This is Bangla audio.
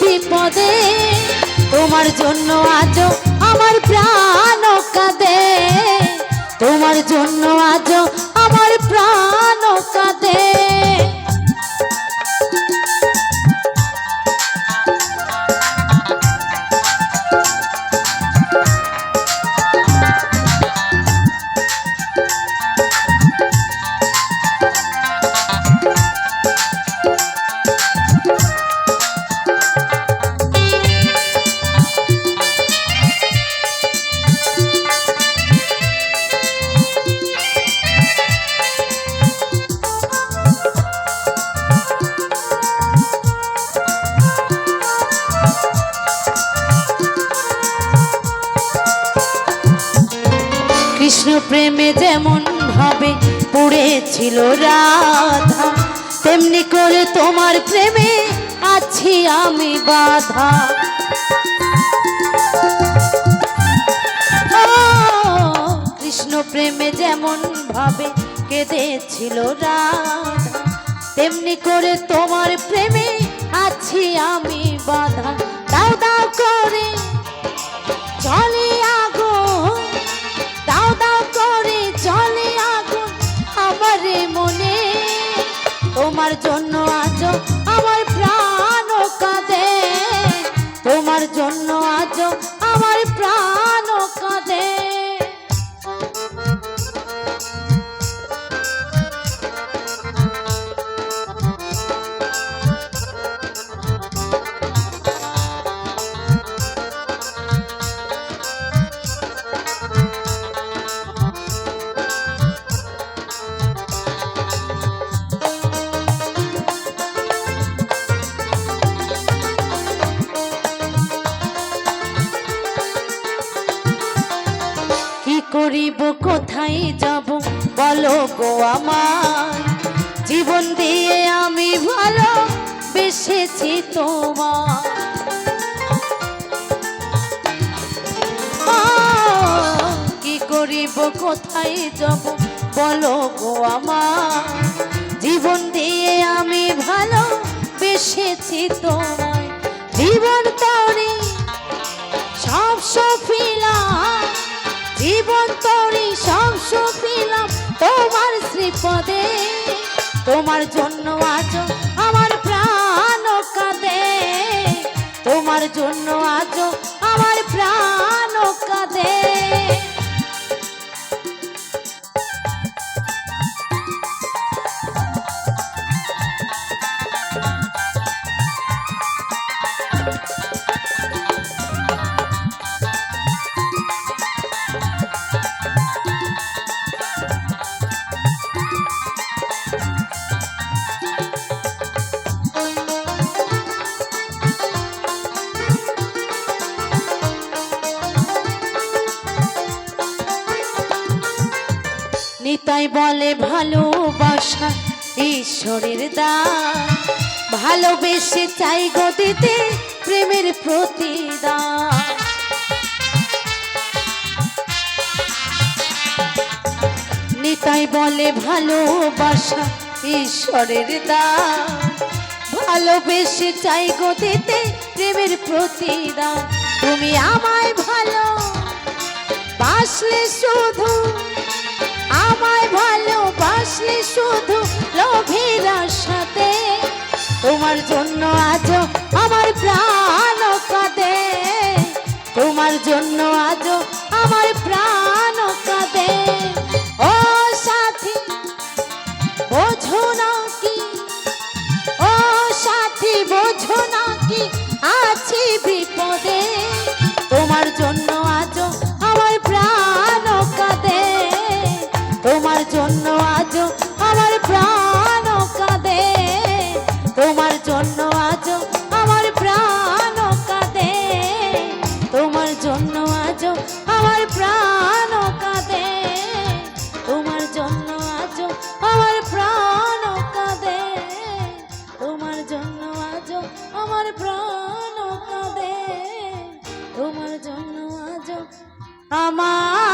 বিপদে তোমার জন্য আজ আমার প্রাণ কাঁদে, তোমার জন্য আজ আমার প্রাণ কাঁদে। কৃষ্ণ প্রেমে যেমন ভাবে পড়েছিল রাধা, তেমনি করে তোমার প্রেমে আছি আমি বাধা। কৃষ্ণ প্রেমে যেমন ভাবে কেঁদেছিল রাধা, তেমনি করে তোমার প্রেমে আছি আমি বাধা। দাও দাও করে চলে আগুন, দাও দাও করে চলে আগুন আমার মনে, তোমার জন্য আজ আমার প্রাণ কাঁদে, তোমার জন্য আজ আমার প্রাণ কাঁদে। করিব কোথায় যাব বলো গো আমার, জীবন দিয়ে আমি ভালো বেসেছি তোমার। কি করিব কোথায় যাব বলো গো আমার, জীবন দিয়ে আমি ভালো বেসেছি তোমায়। জীবন তরি সব সফিলাম, জীবন তরি সব সফিলাম তোমার শ্রীপদে, তোমার জন্য আজ আমার প্রাণ কাঁদে, তোমার জন্য আজ আমার প্রাণ কাঁদে। নিতাই বলে ভালোবাসা ঈশ্বরের দান, ভালোবেসে চাই গো দিতে প্রেমের প্রতিদান। নিতাই বলে ভালোবাসা ঈশ্বরের দান, ভালোবেসে চাই গো দিতে প্রেমের প্রতিদান। তুমি আমায় ভালো বাসলে শুধু, আমায় ভালোবাসলে শুধু লোভের আশাতে, তোমার জন্য আজ আমার প্রাণ কাঁদে, তোমার জন্য আজ আমার প্রাণ কাঁদে। ও সাথী বোঝো না কি, ও সাথী বোঝো না কি আছি বিপদে, তোমার জন্য আজ আমার প্রাণ কাঁদে, তোমার জন্য আজ আমার প্রাণ কাঁদে, তোমার জন্য আজ আমার প্রাণ কাঁদে, তোমার জন্য আমার